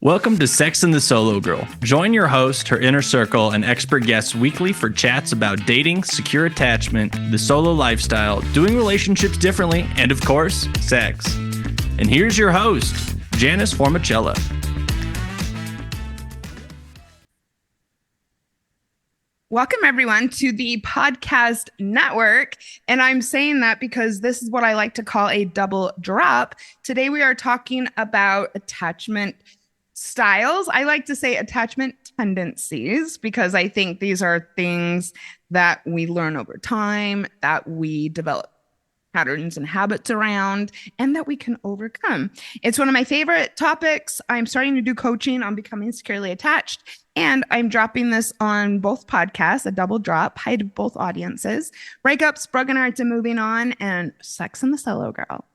Welcome to Sex and the Solo Girl. Join your host, her inner circle, and expert guests weekly for chats about dating, secure attachment, the solo lifestyle, doing relationships differently, and of course, sex. And here's your host, Janice Formichella. Welcome, everyone, to the podcast network. And I'm saying that because this is what I like to call a double drop. Today, we are talking about attachment styles. I like to say attachment tendencies because I think these are things that we learn over time, that we develop patterns and habits around, and that we can overcome. It's one of my favorite topics. I'm starting to do coaching on becoming securely attached, and I'm dropping this on both podcasts, a double drop, hi to both audiences, breakups, broken hearts, and moving on, and Sex and the Solo Girl.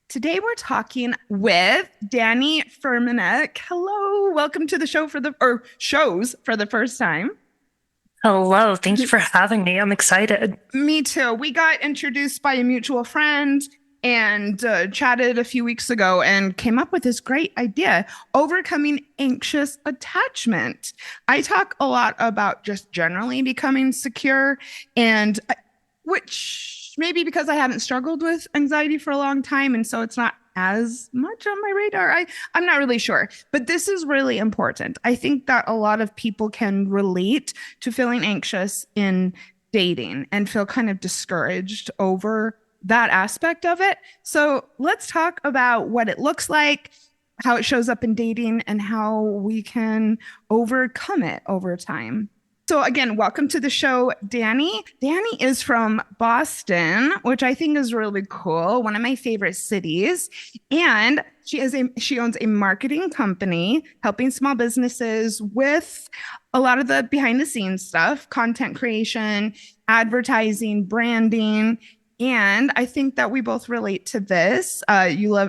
Today, we're talking with Dani Furmenek. Hello, welcome to the show shows for the first time. Hello, thank you for having me. I'm excited. Me too. We got introduced by a mutual friend and chatted a few weeks ago and came up with this great idea, overcoming anxious attachment. I talk a lot about just generally becoming secure, and which maybe because I haven't struggled with anxiety for a long time, and so it's not as much on my radar. I'm not really sure, but this is really important. I think that a lot of people can relate to feeling anxious in dating and feel kind of discouraged over that aspect of it. So let's talk about what it looks like, how it shows up in dating, and how we can overcome it over time. So again, welcome to the show, Dani. Dani is from Boston, which I think is really cool, one of my favorite cities. And she owns a marketing company helping small businesses with a lot of the behind the scenes stuff, content creation, advertising, branding. And I think that we both relate to this.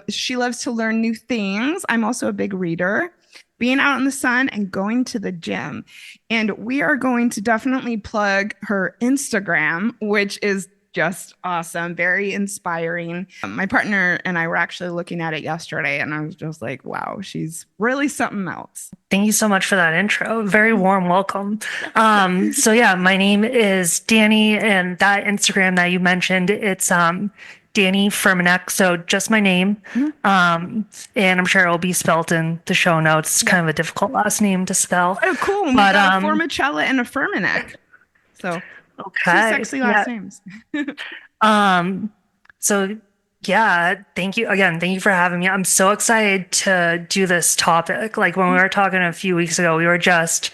She loves to learn new things. I'm also a big reader, being out in the sun and going to the gym. And we are going to definitely plug her Instagram, which is just awesome, very inspiring. My partner and I were actually looking at it yesterday, and I was just like, wow, she's really something else. Thank you so much for that intro. Very warm welcome. So yeah, my name is Dani, and that Instagram that you mentioned, it's Dani Furmenek, so just my name. And I'm sure it will be spelled in the show notes. It's kind of a difficult last name to spell. Oh, cool. We got a Formichella and a Furmenek. So okay. Two sexy last names. So yeah, thank you again. Thank you for having me. I'm so excited to do this topic. Like when we were talking a few weeks ago, we were just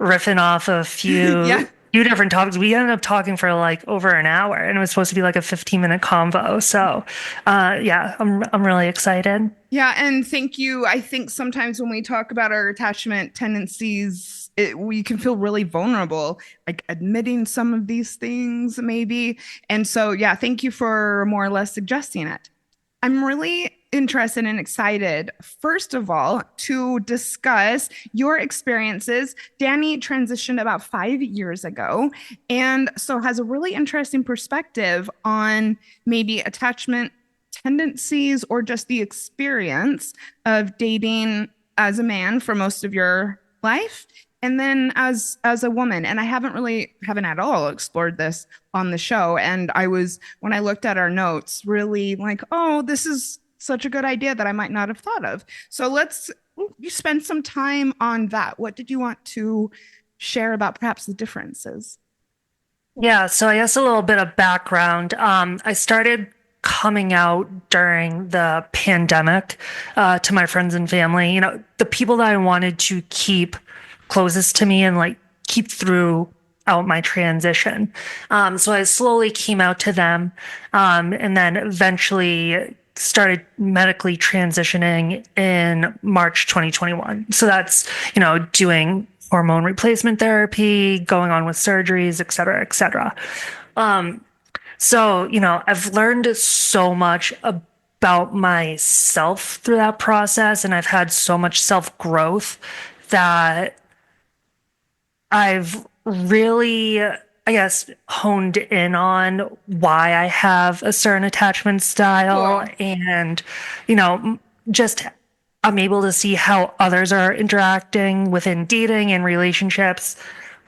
riffing off a few different topics. We ended up talking for like over an hour, and it was supposed to be like a 15-minute convo. So yeah, I'm really excited. Yeah, and thank you. I think sometimes when we talk about our attachment tendencies, we can feel really vulnerable, like admitting some of these things maybe. And so, yeah, thank you for more or less suggesting it. I'm really interested and excited, first of all, to discuss your experiences. Dani transitioned about 5 years ago, and so has a really interesting perspective on maybe attachment tendencies or just the experience of dating as a man for most of your life, and then as a woman. And I haven't at all explored this on the show. And when I looked at our notes, really like, oh, this is such a good idea that I might not have thought of. So you spend some time on that. What did you want to share about perhaps the differences? Yeah, so I guess a little bit of background. I started coming out during the pandemic to my friends and family, the people that I wanted to keep closest to me and like keep throughout my transition. So I slowly came out to them, and then eventually started medically transitioning in March 2021. So that's, doing hormone replacement therapy, going on with surgeries, et cetera, et cetera. So, I've learned so much about myself through that process, and I've had so much self-growth that I've really, I guess, honed in on why I have a certain attachment style. Cool. And, just I'm able to see how others are interacting within dating and relationships.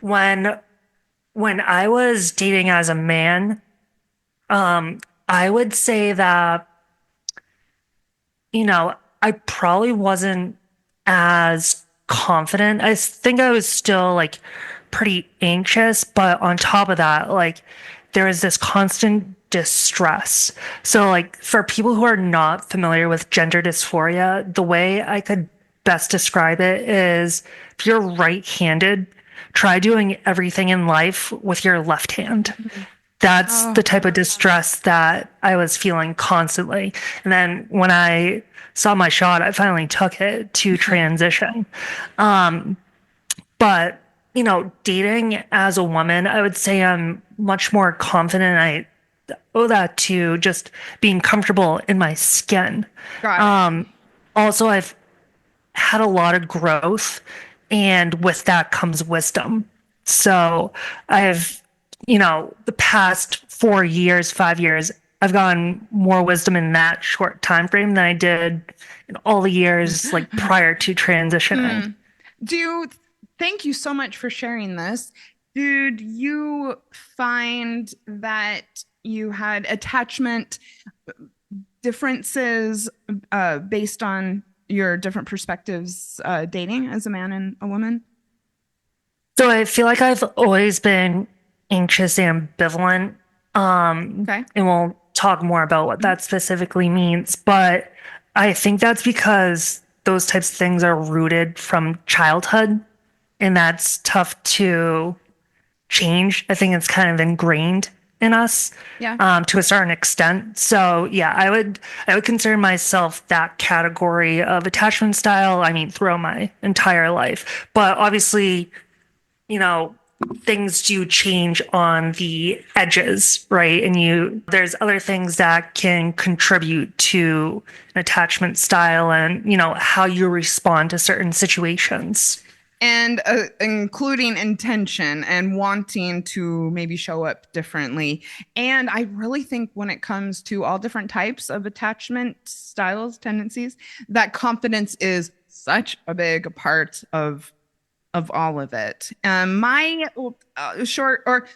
When when I was dating as a man, I would say that, I probably wasn't as confident. I think I was still like pretty anxious, but on top of that, like there was this constant distress. So, like, for people who are not familiar with gender dysphoria, the way I could best describe it is if you're right-handed, try doing everything in life with your left hand. That's Oh, the type of distress that I was feeling constantly. And then when I saw my shot, I finally took it to transition. But, dating as a woman, I would say I'm much more confident. I owe that to just being comfortable in my skin. got it. Also, I've had a lot of growth, and with that comes wisdom. So I've, the past 4 years, 5 years, I've gotten more wisdom in that short time frame than I did in all the years like prior to transitioning. Do you, thank you so much for sharing this. Did you find that you had attachment differences based on your different perspectives dating as a man and a woman? So I feel like I've always been anxious and ambivalent. Okay. And we'll talk more about what that specifically means. But I think that's because those types of things are rooted from childhood, and that's tough to change. I think it's kind of ingrained in us, Yeah. to a certain extent. So yeah, I would consider myself that category of attachment style. I mean, throughout my entire life, but obviously, you know, things do change on the edges, right? And there's other things that can contribute to an attachment style and, how you respond to certain situations. And including intention and wanting to maybe show up differently. And I really think when it comes to all different types of attachment styles, tendencies, that confidence is such a big part of all of it. My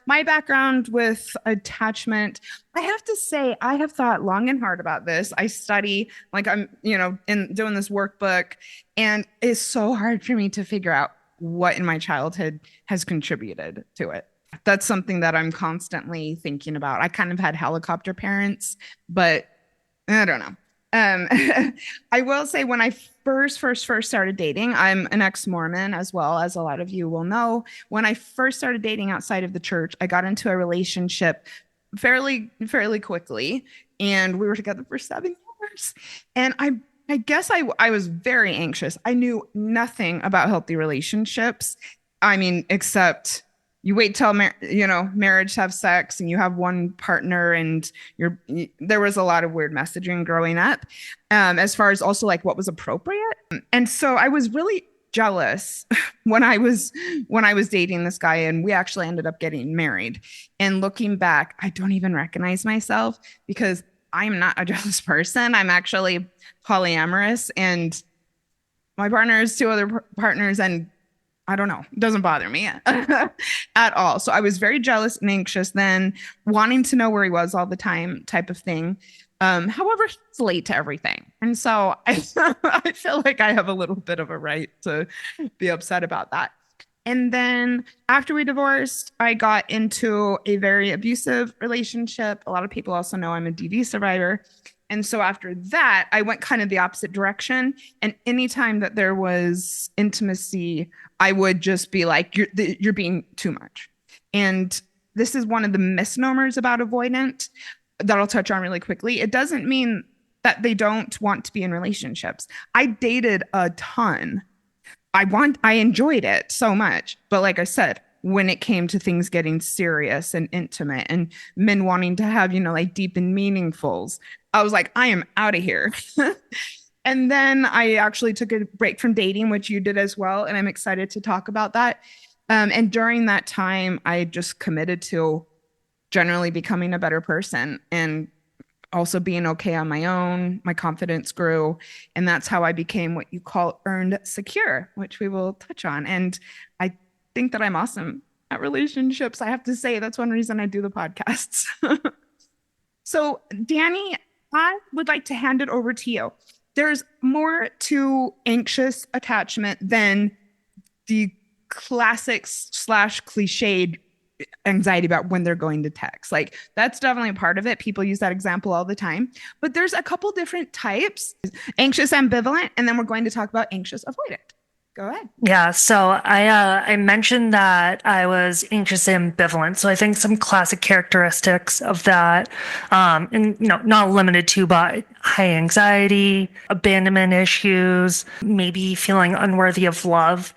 my background with attachment, I have to say, I have thought long and hard about this. I study, like I'm, in doing this workbook, and it's so hard for me to figure out what in my childhood has contributed to it. That's something that I'm constantly thinking about. I kind of had helicopter parents, but I don't know. I will say when I first started dating, I'm an ex-Mormon as well, as a lot of you will know. When I first started dating outside of the church, I got into a relationship fairly quickly, and we were together for 7 years. And I guess I was very anxious. I knew nothing about healthy relationships. I mean, except you wait till marriage to have sex, and you have one partner, and there was a lot of weird messaging growing up, as far as also like what was appropriate. And so I was really jealous when I was dating this guy, and we actually ended up getting married. And looking back, I don't even recognize myself because I'm not a jealous person. I'm actually polyamorous, and my partner has two other partners, and I don't know. It doesn't bother me at all. So I was very jealous and anxious then, wanting to know where he was all the time, type of thing. However, he's late to everything. And so I feel like I have a little bit of a right to be upset about that. And then after we divorced, I got into a very abusive relationship. A lot of people also know I'm a DV survivor. And so after that, I went kind of the opposite direction. And anytime that there was intimacy, I would just be like, you're being too much. And this is one of the misnomers about avoidant that I'll touch on really quickly. It doesn't mean that they don't want to be in relationships. I dated a ton. I enjoyed it so much. But like I said, when it came to things getting serious and intimate and men wanting to have, like deep and meaningfuls, I was like, I am out of here. And then I actually took a break from dating, which you did as well. And I'm excited to talk about that. And during that time, I just committed to generally becoming a better person. And also being okay on my own. My confidence grew. And that's how I became what you call earned secure, which we will touch on. And I think that I'm awesome at relationships. I have to say, that's one reason I do the podcasts. So, Dani, I would like to hand it over to you. There's more to anxious attachment than the classic slash cliched anxiety about when they're going to text. Like that's definitely a part of it. People use that example all the time. But there's a couple different types: anxious ambivalent, and then we're going to talk about anxious avoidant. Go ahead. Yeah, so I mentioned that I was anxious ambivalent. So I think some classic characteristics of that, and not limited to, but high anxiety, abandonment issues, maybe feeling unworthy of love.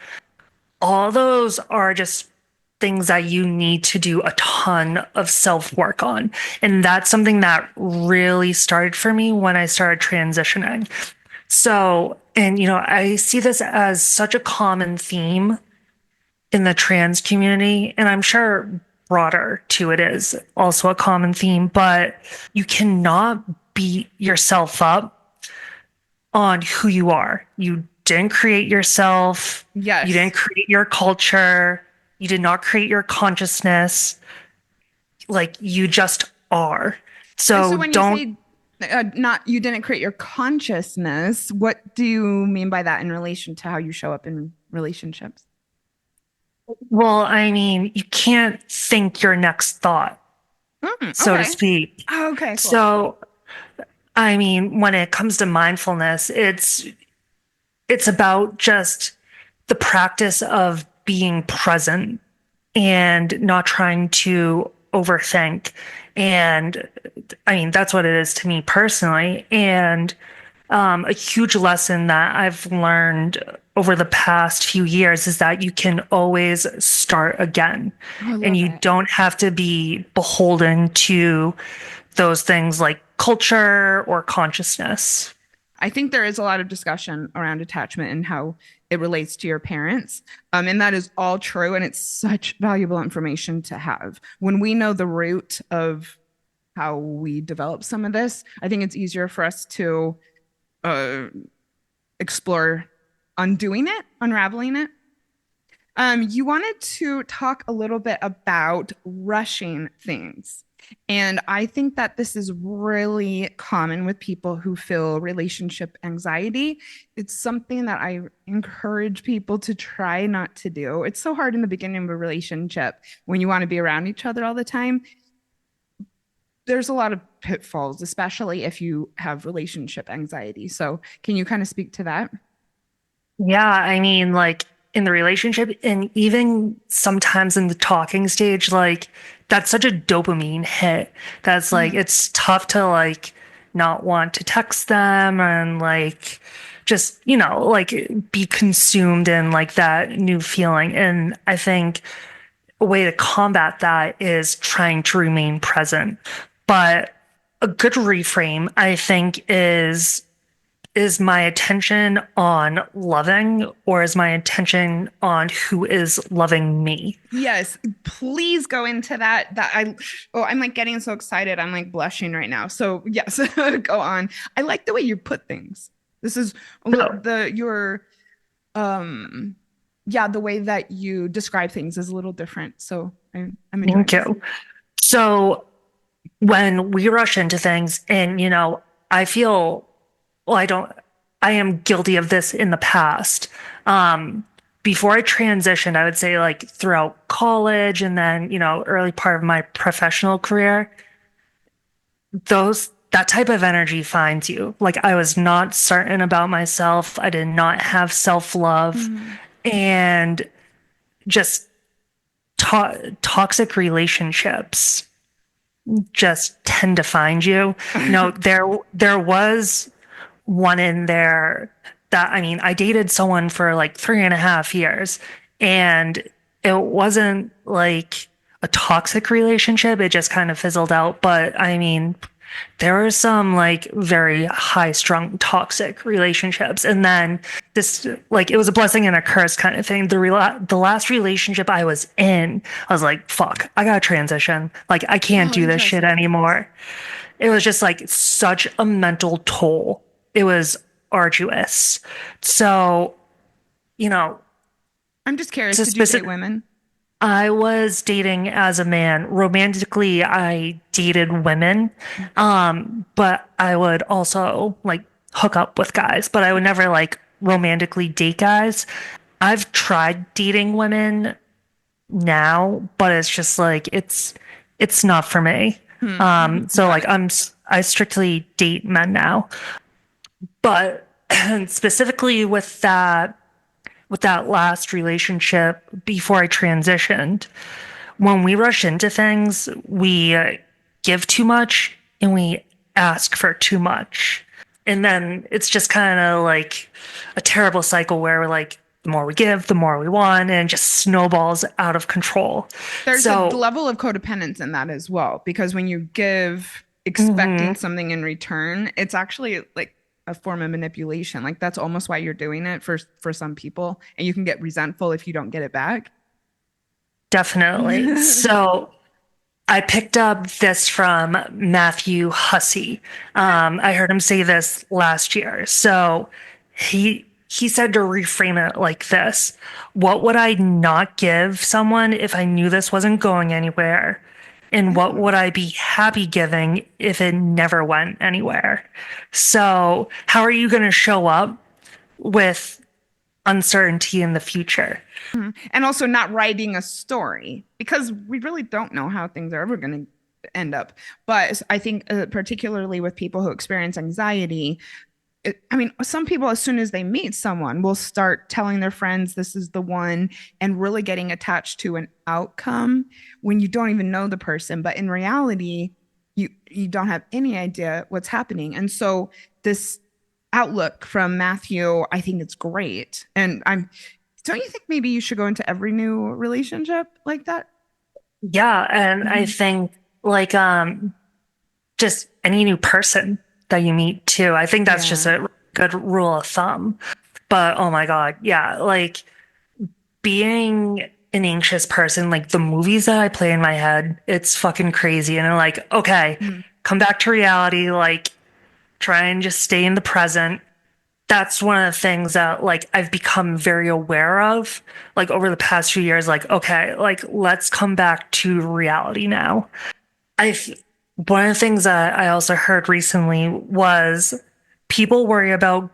All those are just things that you need to do a ton of self-work on. And that's something that really started for me when I started transitioning. So, and I see this as such a common theme in the trans community, and I'm sure broader too, it is also a common theme, but you cannot beat yourself up on who you are. You didn't create yourself. Yes. You didn't create your culture. You did not create your consciousness. Like you just are. So when don't. You say, you didn't create your consciousness, what do you mean by that in relation to how you show up in relationships? Well, I mean, you can't think your next thought, so to speak. Oh, okay. Cool. So, I mean, when it comes to mindfulness, it's about just the practice of being present and not trying to overthink. And I mean, that's what it is to me personally. And a huge lesson that I've learned over the past few years is that you can always start again. And you don't have to be beholden to those things like culture or consciousness. I think there is a lot of discussion around attachment and how it relates to your parents. And that is all true. And it's such valuable information to have. When we know the root of how we develop some of this, I think it's easier for us to explore undoing it, unraveling it. You wanted to talk a little bit about rushing things. And I think that this is really common with people who feel relationship anxiety. It's something that I encourage people to try not to do. It's so hard in the beginning of a relationship when you want to be around each other all the time. There's a lot of pitfalls, especially if you have relationship anxiety. So can you kind of speak to that? Yeah, I mean, like in the relationship and even sometimes in the talking stage, like that's such a dopamine hit. That's like, it's tough to like not want to text them and like just, like be consumed in like that new feeling. And I think a way to combat that is trying to remain present. But a good reframe, I think, is my attention on loving, or is my attention on who is loving me? Yes, please go into that. I'm like getting so excited. I'm like blushing right now. So yes, go on. I like the way you put things. This is the way that you describe things is a little different. So I'm enjoying. Thank you. So when we rush into things, and I feel. Well, I am guilty of this in the past. Before I transitioned, I would say like throughout college and then, early part of my professional career, that type of energy finds you. Like I was not certain about myself. I did not have self-love, and just toxic relationships just tend to find you. There was one in there that, I mean, I dated someone for like 3.5 years, and it wasn't like a toxic relationship. It just kind of fizzled out. But I mean, there were some like very high strung toxic relationships. And then this, like, it was a blessing and a curse kind of thing. The last relationship I was in, I was like, fuck, I gotta transition. Like, I can't do this shit anymore. It was just like such a mental toll. It was arduous. So, you know, I'm just curious, to did you date specific, women? I was dating as a man. Romantically, I dated women. But I would also like hook up with guys, but I would never like romantically date guys. I've tried dating women now, but it's just like it's not for me. So Got like it. I strictly date men now. But specifically with that last relationship before I transitioned, when we rush into things, we give too much and we ask for too much. And then it's just kind of like a terrible cycle where we're like, the more we give, the more we want, and it just snowballs out of control. There's a So, level of codependence in that as well, because when you give expecting mhm, something in return, it's actually like a form of manipulation. Like that's almost why you're doing it for some people, and you can get resentful if you don't get it back. definitely. So I picked up this from Matthew Hussey. I heard him say this last year. So he said to reframe it like this: what would I not give someone if I knew this wasn't going anywhere? And what would I be happy giving if it never went anywhere? So how are you going to show up with uncertainty in the future? And also not writing a story because we really don't know how things are ever going to end up. But I think, particularly with people who experience anxiety, I mean, some people, as soon as they meet someone, will start telling their friends this is the one and really getting attached to an outcome when you don't even know the person. But in reality, you don't have any idea what's happening. And so this outlook from Matthew, I think it's great. And I'm don't you think maybe you should go into every new relationship like that? Yeah, and I Mhm. think like just any new person that you meet too. I think that's just Yeah. a good rule of thumb. But oh my God, yeah, like being an anxious person, like the movies that I play in my head, it's fucking crazy. And I'm like, okay, Mhm. come back to reality, like try and just stay in the present. That's one of the things that like I've become very aware of like over the past few years, like, okay, like let's come back to reality now. I've One of the things that I also heard recently was people worry about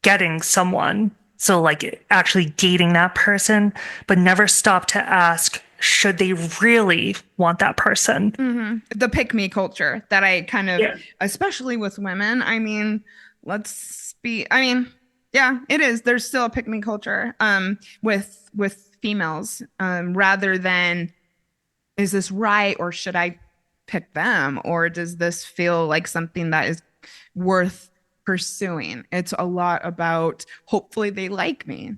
getting someone, so like actually dating that person, but never stop to ask, should they really want that person? The pick me culture that I kind of, Yeah. especially with women, I mean, I mean, yeah, it is. There's still a pick me culture with females rather than is this right or should I pick them or does this feel like something that is worth pursuing? It's a lot about hopefully they like me.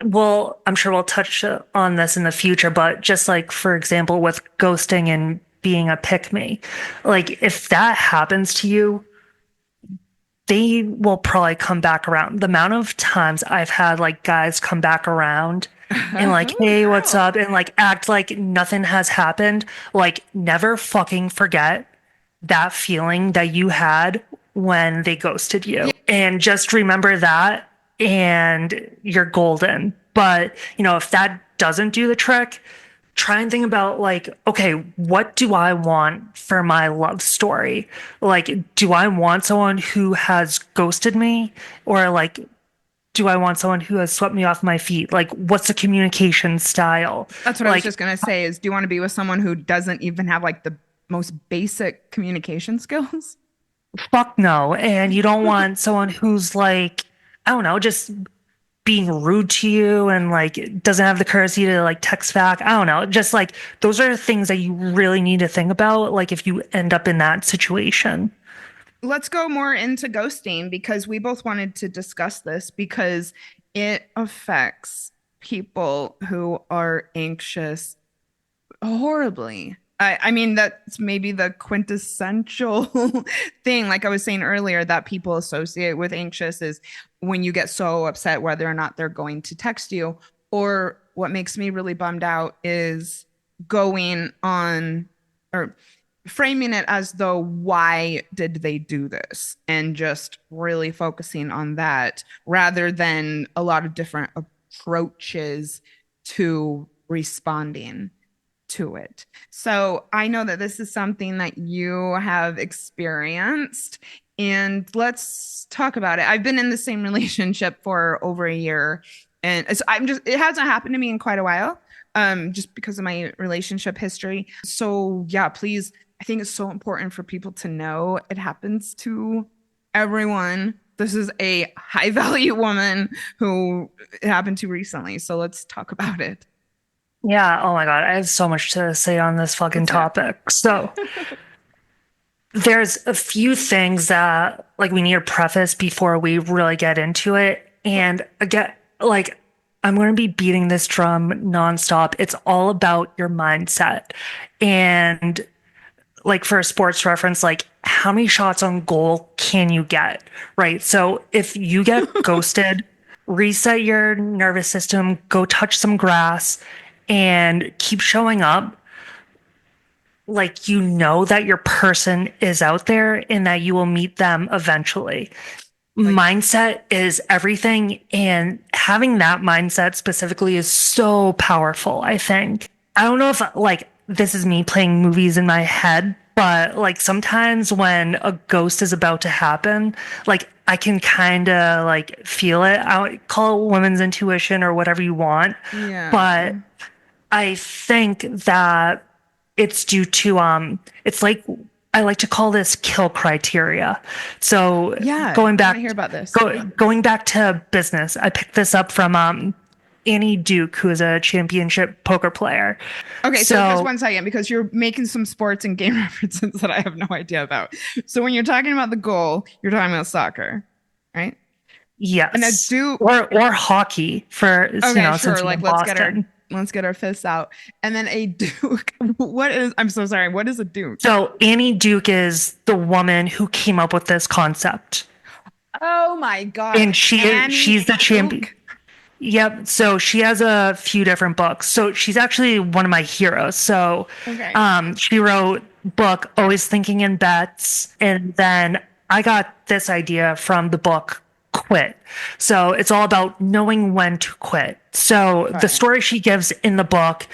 Well, I'm sure we'll touch on this in the future, but just like, for example, with ghosting and being a pick me, like if that happens to you, they will probably come back around. The amount of times I've had like guys come back around and like, Oh, hey, what's girl. up? And like act like nothing has happened. Like, never fucking forget that feeling that you had when they ghosted Yeah. you. And just remember that and you're golden. But, if that doesn't do the trick, try and think about like, okay, what do I want for my love story? Like, do I want someone who has ghosted me or like do I want someone who has swept me off my feet? Like, what's the communication style? That's what I was Like, just gonna say is do you want to be with someone who doesn't even have like the most basic communication skills? fuck no. And you don't want someone who's like, I don't know, just being rude to you and like doesn't have the courtesy to like text back. I don't know. Just like those are things that you really need to think about, like if you end up in that situation. Let's go more into ghosting because we both wanted to discuss this because it affects people who are anxious horribly. I mean, that's maybe the quintessential thing, like I was saying earlier, that people associate with anxious is when you get so upset whether or not they're going to text you. Or what makes me really bummed out is going on or framing it as though, why did they do this? And just really focusing on that rather than a lot of different approaches to responding to it. So I know that this is something that you have experienced, and let's talk about it. I've been in the same relationship for over a year, and it hasn't happened to me in quite a while, just because of my relationship history. So yeah, please, I think it's so important for people to know it happens to everyone. This is a high value woman who it happened to recently. So let's talk about it. Yeah, oh my God, I have so much to say on this fucking topic. So there's a few things that like we need to preface before we really get into it. And again, like I'm going to be beating this drum nonstop. It's all about your mindset. And like for a sports reference, like how many shots on goal can you get? Right. So if you get ghosted, reset your nervous system, go touch some grass and keep showing up. Like, you know that your person is out there and that you will meet them eventually. Mindset is everything. And having that mindset specifically is so powerful, I think. I don't know if like this is me playing movies in my head, but like sometimes when a ghost is about to happen, like I can kind of like feel it. I would call it women's intuition or whatever you want. Yeah. But I think that it's due to it's like I like to call this kill criteria. So Yeah, going back, I hear about this. Going back to business, I picked this up from Annie Duke, who is a championship poker player. Okay, so just one second, because you're making some sports and game references that I have no idea about. So when you're talking about the goal, you're talking about soccer, right? Yes. And a Duke or hockey for okay, sure. Like let's get our fists out. And then a Duke. I'm so sorry. What is a Duke? So Annie Duke is the woman who came up with this concept. Oh my God. And she's the champion. Yep. So she has a few different books. So she's actually one of my heroes. So she wrote book Always Thinking in Bets. And then I got this idea from the book Quit. So it's all about knowing when to quit. So the story she gives in the book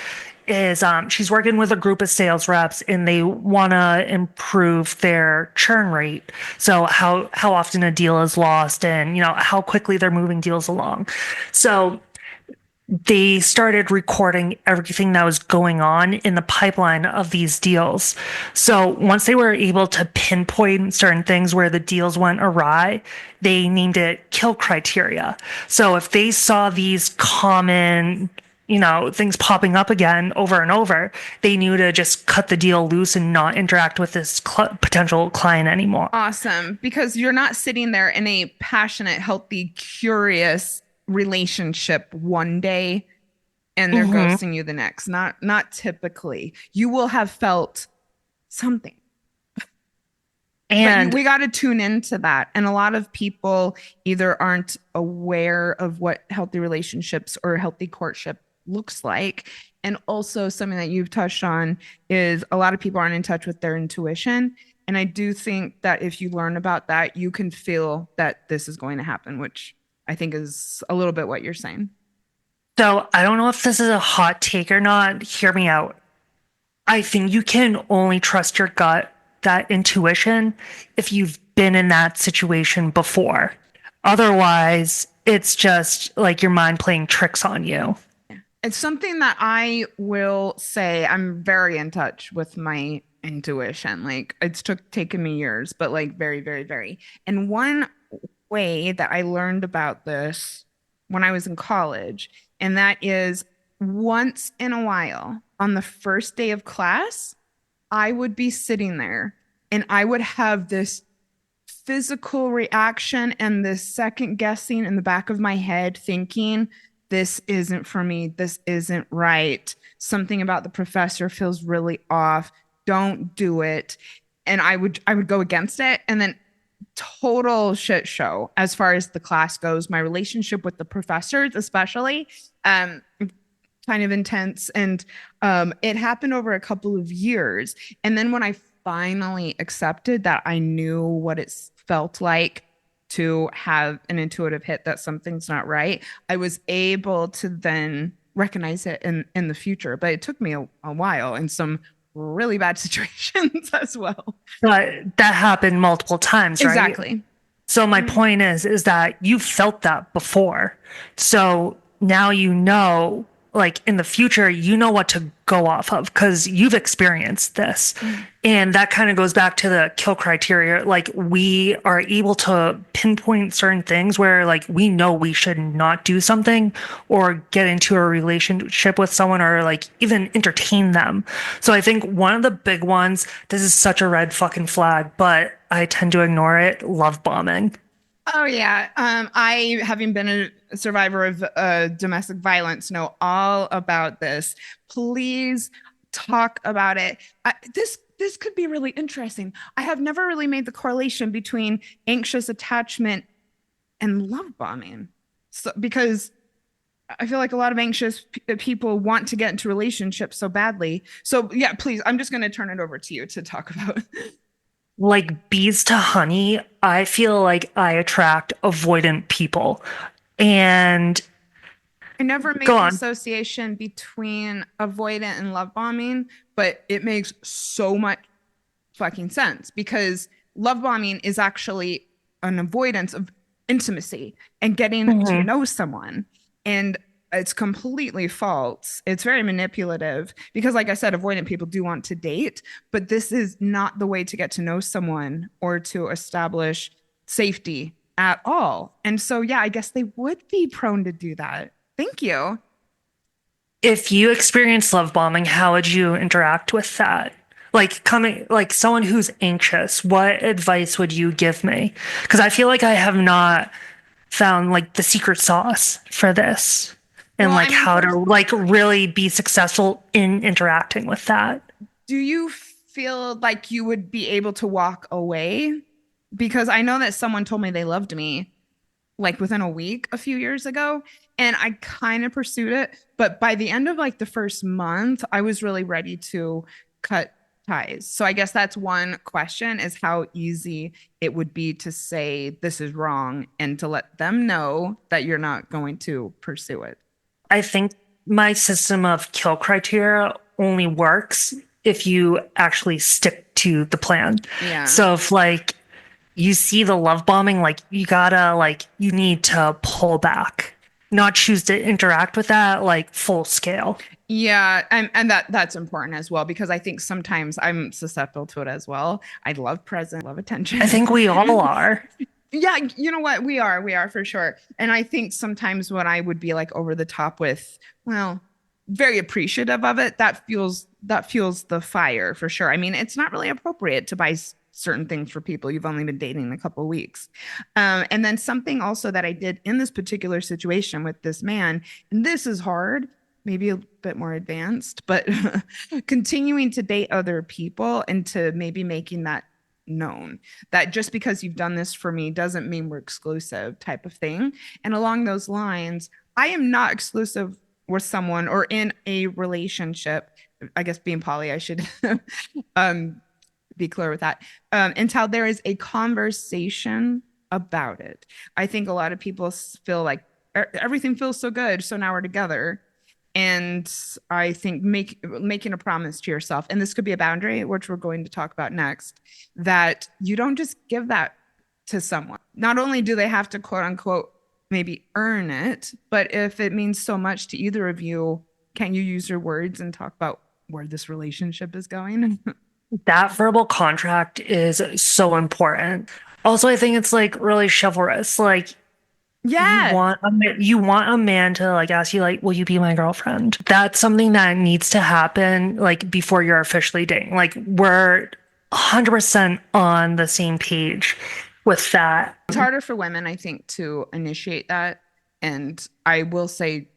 is she's working with a group of sales reps and they want to improve their churn rate. So how often a deal is lost and, you know, how quickly they're moving deals along. So they started recording everything that was going on in the pipeline of these deals. So once they were able to pinpoint certain things where the deals went awry, they named it kill criteria. So if they saw these common, you know, things popping up again over and over, they knew to just cut the deal loose and not interact with this potential client anymore. Awesome. Because you're not sitting there in a passionate, healthy, curious relationship one day and they're ghosting you the next. Not typically. You will have felt something. And we got to tune into that. And a lot of people either aren't aware of what healthy relationships or healthy courtship looks like. And also something that you've touched on is a lot of people aren't in touch with their intuition. And I do think that if you learn about that, you can feel that this is going to happen, which I think is a little bit what you're saying. So I don't know if this is a hot take or not. Hear me out. I think you can only trust your gut, that intuition, if you've been in that situation before. Otherwise, it's just like your mind playing tricks on you. It's something that I will say I'm very in touch with my intuition. Like it's taken me years, but like very, very, very. And one way that I learned about this when I was in college, and that is once in a while on the first day of class, I would be sitting there and I would have this physical reaction and this second guessing in the back of my head thinking, this isn't for me. This isn't right. Something about the professor feels really off. Don't do it. And I would go against it. And then total shit show as far as the class goes. My relationship with the professors, especially, kind of intense. And it happened over a couple of years. And then when I finally accepted that I knew what it felt like to have an intuitive hit that something's not right, I was able to then recognize it in the future. But it took me a while in some really bad situations as well. But that happened multiple times, right? Exactly. So my point is that you felt that before. So now you know, like in the future, you know what to go off of because you've experienced this. And that kind of goes back to the kill criteria. Like we are able to pinpoint certain things where like we know we should not do something or get into a relationship with someone or like even entertain them. So I think one of the big ones, this is such a red fucking flag, but I tend to ignore it, love bombing. Oh yeah. I, having been a survivor of domestic violence, know all about this. Please talk about it. This could be really interesting. I have never really made the correlation between anxious attachment and love bombing. So because I feel like a lot of anxious people want to get into relationships so badly. So yeah, please, I'm just going to turn it over to you to talk about. Like bees to honey, I feel like I attract avoidant people. And I never made the association between avoidant and love bombing, but it makes so much fucking sense because love bombing is actually an avoidance of intimacy and getting to know someone. And it's completely false. It's very manipulative because, like I said, avoidant people do want to date, but this is not the way to get to know someone or to establish safety at all. And so, yeah, I guess they would be prone to do that. Thank you. If you experience love bombing, how would you interact with that? Like someone who's anxious, what advice would you give me? Because I feel like I have not found like the secret sauce for this and how to like really be successful in interacting with that. Do you feel like you would be able to walk away? Because I know that someone told me they loved me like within a week a few years ago, and I kind of pursued it. But by the end of like the first month, I was really ready to cut ties. So I guess that's one question, is how easy it would be to say this is wrong and to let them know that you're not going to pursue it. I think my system of kill criteria only works if you actually stick to the plan. Yeah. So if like you see the love bombing, like you gotta you need to pull back, not choose to interact with that like full scale. Yeah, and that's important as well because I think sometimes I'm susceptible to it as well. I love present, love attention. I think we all are. Yeah, you know what? We are for sure. And I think sometimes when I would be like over the top with, well, very appreciative of it, that fuels the fire for sure. I mean, it's not really appropriate to buy certain things for people you've only been dating a couple of weeks. And then something also that I did in this particular situation with this man, and this is hard, maybe a bit more advanced, but continuing to date other people and to maybe making that known that just because you've done this for me doesn't mean we're exclusive type of thing. And along those lines, I am not exclusive with someone or in a relationship. I guess being poly, I should be clear with that, until there is a conversation about it. I think a lot of people feel like everything feels so good, so now we're together. And I think making a promise to yourself, and this could be a boundary, which we're going to talk about next, that you don't just give that to someone. Not only do they have to quote unquote maybe earn it, but if it means so much to either of you, can you use your words and talk about where this relationship is going? That verbal contract is so important. Also, I think it's like really chivalrous. Like, yeah, you want a man to like ask you like, will you be my girlfriend? That's something that needs to happen like before you're officially dating. Like we're 100% on the same page with that. It's harder for women, I think, to initiate that. And I will say,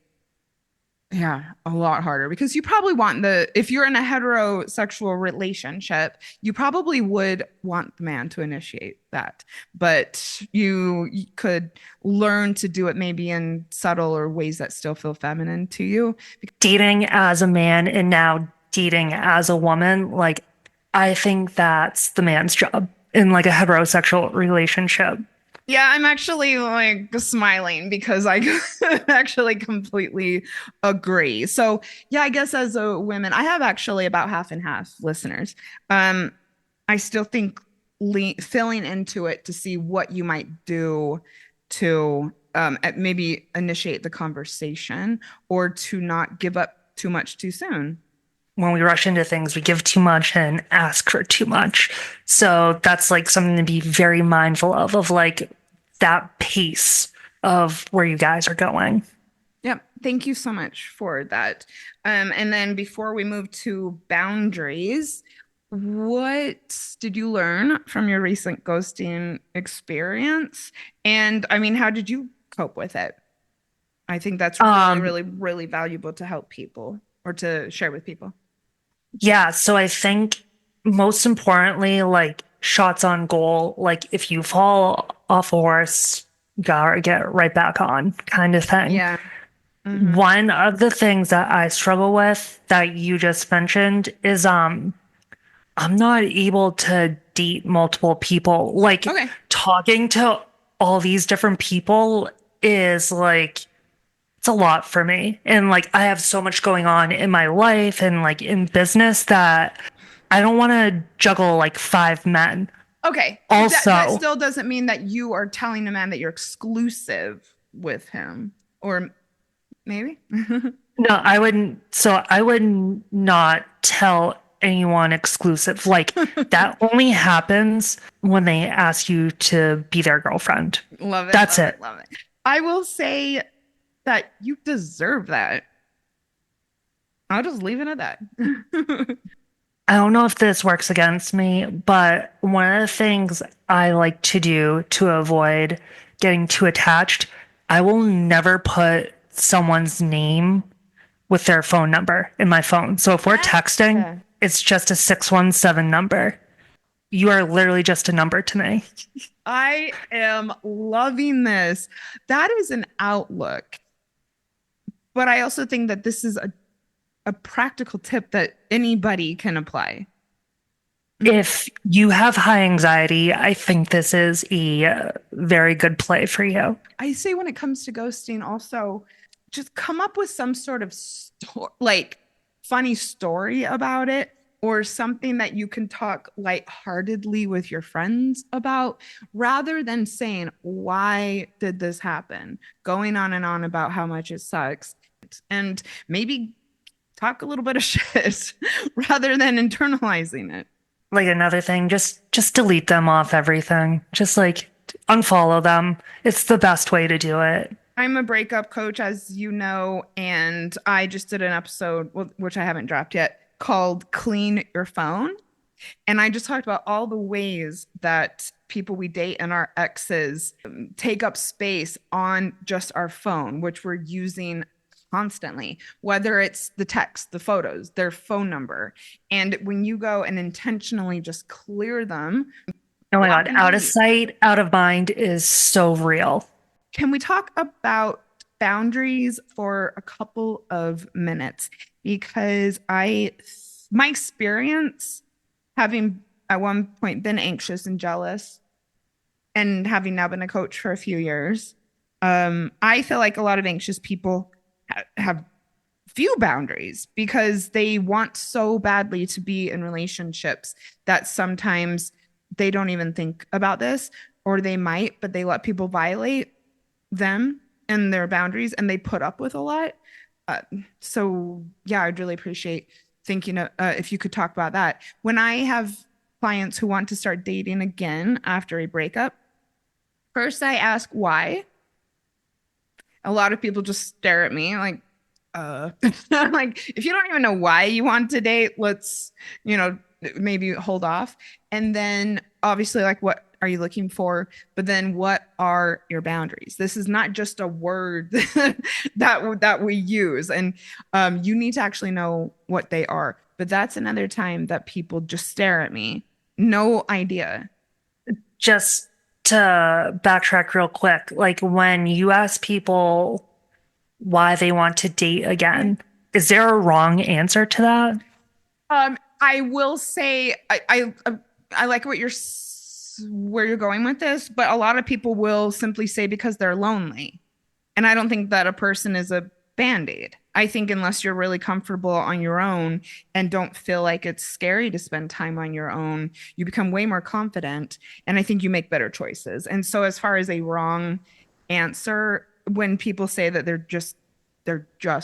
yeah, a lot harder because you probably want if you're in a heterosexual relationship, you probably would want the man to initiate that. But you could learn to do it maybe in subtle or ways that still feel feminine to you. Dating as a man and now dating as a woman, like I think that's the man's job in like a heterosexual relationship. Yeah, I'm actually like smiling because I actually completely agree. So, yeah, I guess as a woman, I have actually about half and half listeners. Um, I still think filling into it to see what you might do to maybe initiate the conversation or to not give up too much too soon. When we rush into things, we give too much and ask for too much. So that's like something to be very mindful of like that pace of where you guys are going. Yep. Thank you so much for that. And then before we move to boundaries, what did you learn from your recent ghosting experience? And I mean, how did you cope with it? I think that's really, Um, really, really valuable to help people or to share with people. yeah, so I think most importantly, like shots on goal, like if you fall off a horse, you gotta get right back on kind of thing. Yeah. Hmm. One of the things that I struggle with that you just mentioned is I'm not able to date multiple people. Like Okay. talking to all these different people is like it's a lot for me. And like I have so much going on in my life and like in business that I don't want to juggle like five men. Okay. That Also, still doesn't mean that you are telling a man that you're exclusive with him, or maybe. no, I would not tell anyone exclusive. Like that only happens when they ask you to be their girlfriend. Love it, That's love it. it, love it. I will say that you deserve that. I'll just leave it at that. I don't know if this works against me, but one of the things I like to do to avoid getting too attached, I will never put someone's name with their phone number in my phone. So if we're texting, Yeah. it's just a 617 number. You are literally just a number to me. I am loving this. That is an outlook. But I also think that this is a practical tip that anybody can apply. If you have high anxiety, I think this is a very good play for you. I say when it comes to ghosting, also just come up with some sort of like funny story about it or something that you can talk lightheartedly with your friends about rather than saying, why did this happen? Going on and on about how much it sucks. And maybe talk a little bit of shit rather than internalizing it. Like another thing, just delete them off everything. Just like unfollow them. It's the best way to do it. I'm a breakup coach, as you know, and I just did an episode, which I haven't dropped yet, called Clean Your Phone. And I just talked about all the ways that people we date and our exes take up space on just our phone, which we're using constantly, whether it's the text, the photos, their phone number. And when you go and intentionally just clear them, Oh my block God, and out of delete. sight, out of mind is so real. Can we talk about boundaries for a couple of minutes? Because my experience having at one point been anxious and jealous and having now been a coach for a few years, I feel like a lot of anxious people have few boundaries because they want so badly to be in relationships that sometimes they don't even think about this, or they might, but they let people violate them and their boundaries and they put up with a lot. So yeah, I'd really appreciate thinking if you could talk about that. When I have clients who want to start dating again after a breakup, first I ask why. A lot of people just stare at me like, like if you don't even know why you want to date, let's, maybe hold off. And then obviously, like, what are you looking for? But then what are your boundaries? This is not just a word that we use. And you need to actually know what they are. But that's another time that people just stare at me. No idea. Just to backtrack real quick, like when you ask people why they want to date again, is there a wrong answer to that? I will say I like where you're going with this, but a lot of people will simply say because they're lonely. And I don't think that a person is a band-aid. I think unless you're really comfortable on your own and don't feel like it's scary to spend time on your own, you become way more confident. And I think you make better choices. And so as far as a wrong answer, when people say that they're just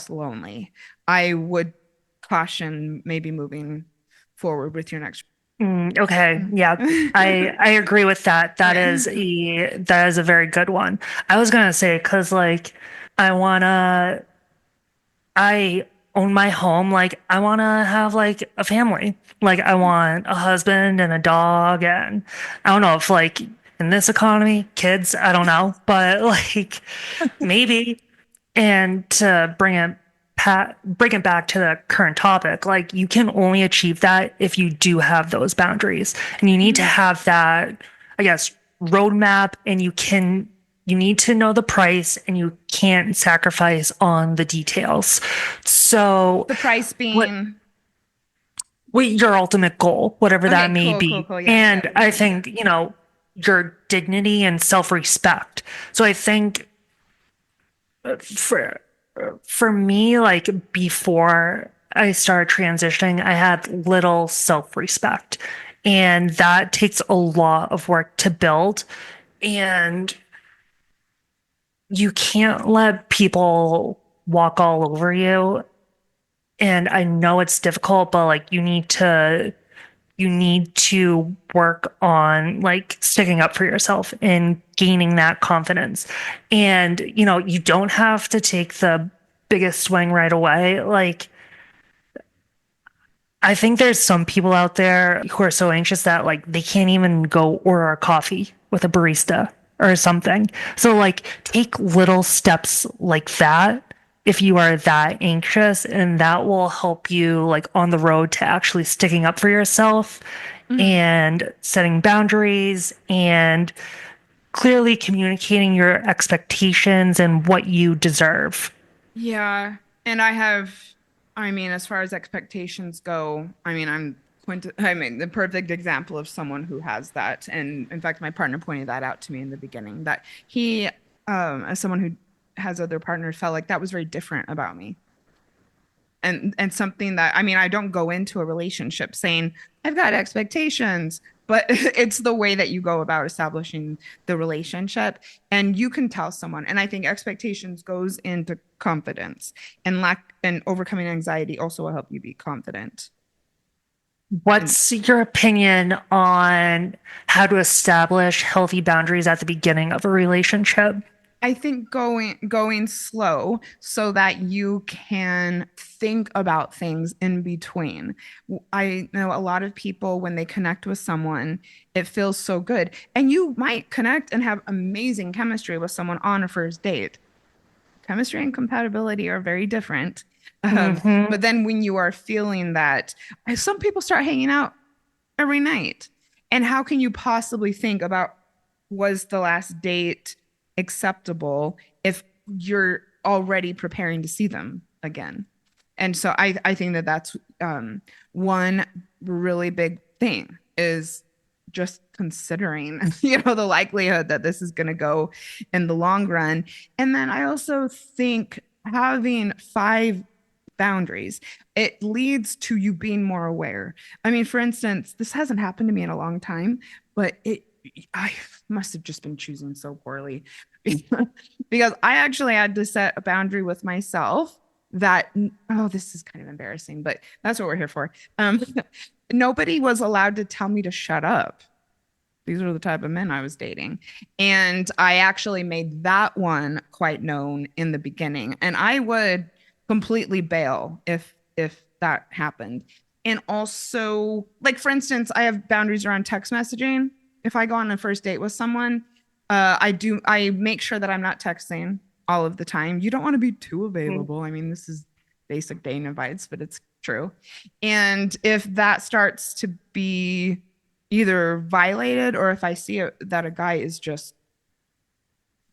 lonely, I would caution maybe moving forward with your next. Okay, yeah, I agree with that. That is a very good one. I was gonna say because like I wanna I own my home. Like I wanna have like a family. Like I want a husband and a dog, and I don't know if like in this economy, kids. I don't know, but like maybe. And to bring it back to the current topic, like you can only achieve that if you do have those boundaries, and you need to have that, I guess, roadmap, and you need to know the price, and you can't sacrifice on the details. So The price being your ultimate goal, whatever that may be. Cool. Yeah, And yeah. I think, your dignity and self-respect. So I think for for me, like before I started transitioning, I had little self-respect, and that takes a lot of work to build. And you can't let people walk all over you. And I know it's difficult, but like you need to work on like sticking up for yourself and gaining that confidence. And, you don't have to take the biggest swing right away. Like, I think there's some people out there who are so anxious that like they can't even go order a coffee with a barista or something. So like take little steps like that if you are that anxious, and that will help you like on the road to actually sticking up for yourself and setting boundaries and clearly communicating your expectations and what you deserve. Yeah. And I mean, as far as expectations go, I mean, I mean, the perfect example of someone who has that. And in fact, my partner pointed that out to me in the beginning that he, as someone who has other partners, felt like that was very different about me. And something that, I mean, I don't go into a relationship saying I've got expectations, but it's the way that you go about establishing the relationship, and you can tell someone. And I think expectations goes into confidence, and overcoming anxiety also will help you be confident. What's your opinion on how to establish healthy boundaries at the beginning of a relationship? I think going slow so that you can think about things in between. I know a lot of people when they connect with someone, it feels so good. And you might connect and have amazing chemistry with someone on a first date. Chemistry and compatibility are very different. Hmm. But then when you are feeling that, some people start hanging out every night. And how can you possibly think about, was the last date acceptable if you're already preparing to see them again? And so I think that that's one really big thing is just considering, the likelihood that this is going to go in the long run. And then I also think having 5 boundaries, it leads to you being more aware. I mean, for instance, this hasn't happened to me in a long time, but I must have just been choosing so poorly because I actually had to set a boundary with myself that, oh, this is kind of embarrassing, but that's what we're here for. Nobody was allowed to tell me to shut up. These were the type of men I was dating. And I actually made that one quite known in the beginning. And I would completely bail if that happened. And also, like for instance, I have boundaries around text messaging. If I go on a first date with someone, I make sure that I'm not texting all of the time. You don't want to be too available. I mean, this is basic dating advice, but it's true. And if that starts to be either violated, or if I see that a guy is just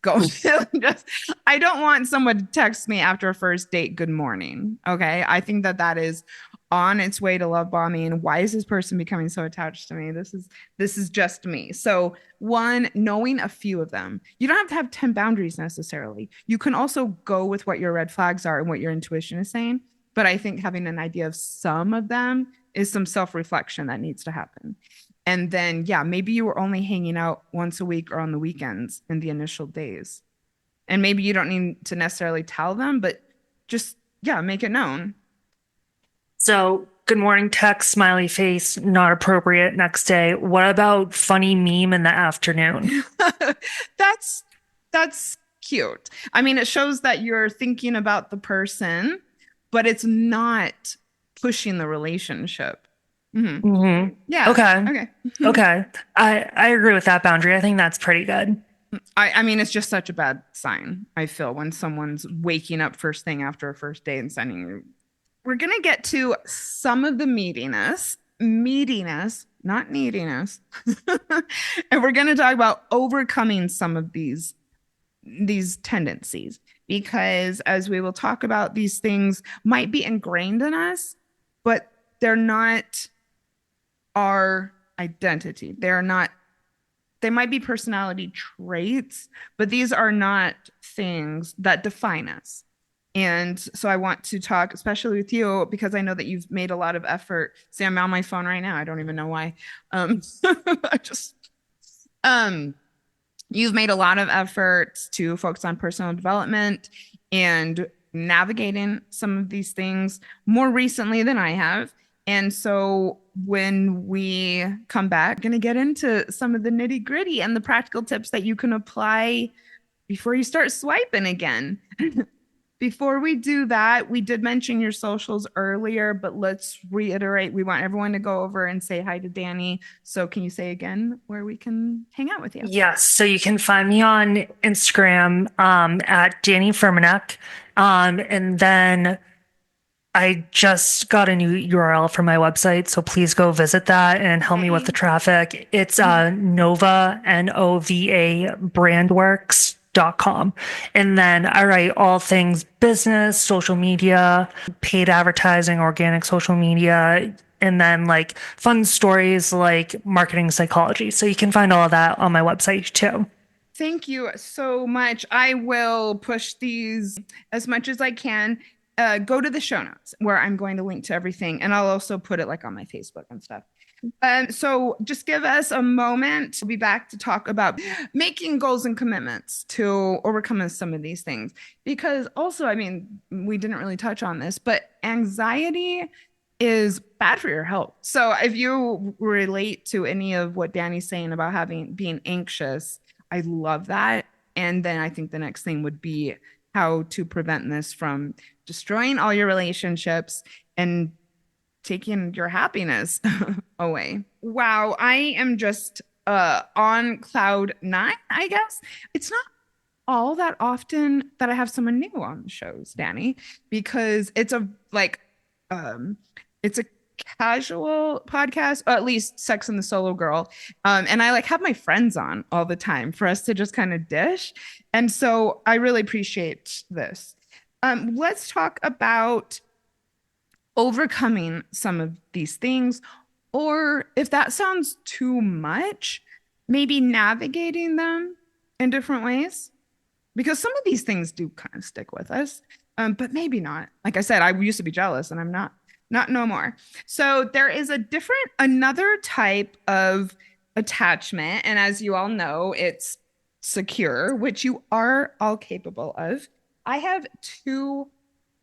going just, I don't want someone to text me after a first date, good morning. Okay. I think that is on its way to love bombing. Why is this person becoming so attached to me? This is just me. So one, knowing a few of them. You don't have to have 10 boundaries necessarily. You can also go with what your red flags are and what your intuition is saying. But I think having an idea of some of them is some self-reflection that needs to happen. And then, yeah, maybe you were only hanging out once a week or on the weekends in the initial days. And maybe you don't need to necessarily tell them, but just, yeah, make it known. So, good morning text, smiley face, not appropriate next day. What about funny meme in the afternoon? That's cute. I mean, it shows that you're thinking about the person, but it's not pushing the relationship. Mm-hmm. Mm-hmm. Yeah. Okay. Okay. I agree with that boundary. I think that's pretty good. I mean, it's just such a bad sign, I feel, when someone's waking up first thing after a first date and sending you. We're going to get to some of the meatiness, not neediness. And we're going to talk about overcoming some of these tendencies, because as we will talk about, these things might be ingrained in us, but they're not our identity. They might be personality traits, but these are not things that define us. And so I want to talk, especially with you, because I know that you've made a lot of effort. See, I'm on my phone right now. I don't even know why. You've made a lot of efforts to focus on personal development and navigating some of these things more recently than I have. And so when we come back, I'm going to get into some of the nitty gritty and the practical tips that you can apply before you start swiping again. Before we do that, we did mention your socials earlier, but let's reiterate. We want everyone to go over and say hi to Dani. So can you say again where we can hang out with you? Yes. So you can find me on Instagram at Dani Furmenek. And then I just got a new URL for my website, so please go visit that and help me with the traffic. It's Nova, Nova, brandworks.com. And then I write all things business, social media, paid advertising, organic social media, and then like fun stories like marketing psychology. So you can find all of that on my website too. Thank you so much. I will push these as much as I can. Go to the show notes where I'm going to link to everything. And I'll also put it like on my Facebook and stuff. So just give us a moment. We'll be back to talk about making goals and commitments to overcome some of these things. Because also, I mean, we didn't really touch on this, but anxiety is bad for your health. So if you relate to any of what Dani's saying about being anxious, I love that. And then I think the next thing would be how to prevent this from destroying all your relationships and taking your happiness away. Wow, I am just on cloud 9, I guess. It's not all that often that I have someone new on the shows, Dani, because it's a casual podcast, or at least Sex and the Solo Girl. And I have my friends on all the time for us to just kind of dish. And so I really appreciate this. Let's talk about overcoming some of these things, or if that sounds too much, maybe navigating them in different ways, because some of these things do kind of stick with us, but maybe not. Like I said, I used to be jealous and I'm not no more. So there is another type of attachment. And as you all know, it's secure, which you are all capable of. I have 2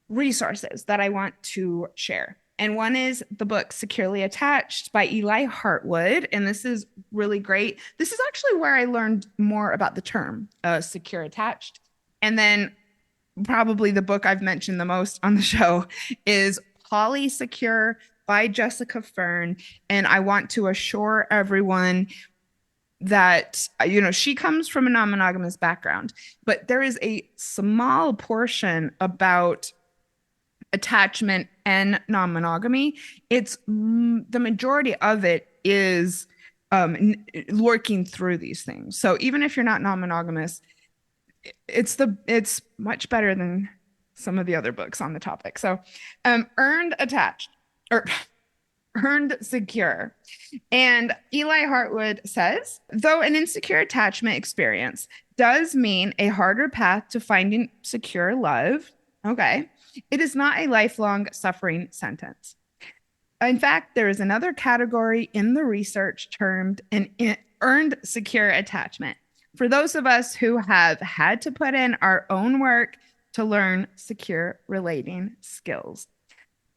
resources that I want to share. And one is the book Securely Attached by Eli Hartwood. And this is really great. This is actually where I learned more about the term secure attached. And then probably the book I've mentioned the most on the show is Polysecure by Jessica Fern. And I want to assure everyone that, she comes from a non-monogamous background, but there is a small portion about attachment and non-monogamy. It's the majority of it is working through these things. So even if you're not non-monogamous, it's much better than some of the other books on the topic. So Earned Attached. or earned secure. And Eli Hartwood says, though an insecure attachment experience does mean a harder path to finding secure love, okay, it is not a lifelong suffering sentence. In fact, there is another category in the research termed an earned secure attachment. For those of us who have had to put in our own work to learn secure relating skills.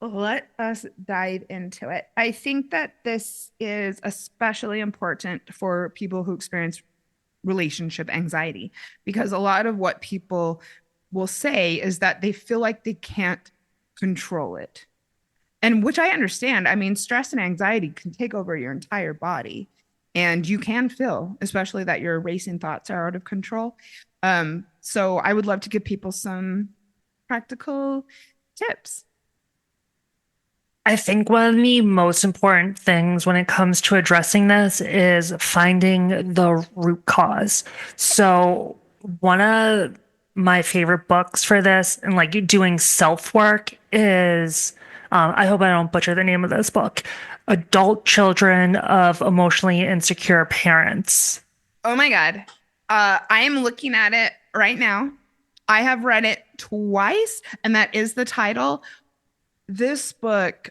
Let us dive into it. I think that this is especially important for people who experience relationship anxiety, because a lot of what people will say is that they feel like they can't control it. And which I understand. I mean, stress and anxiety can take over your entire body. And you can feel, especially that your racing thoughts are out of control. So I would love to give people some practical tips. I think one of the most important things when it comes to addressing this is finding the root cause. So one of my favorite books for this and like doing self-work is, I hope I don't butcher the name of this book, Adult Children of Emotionally Insecure Parents. Oh my God. I am looking at it right now. I have read it twice, and that is the title. This book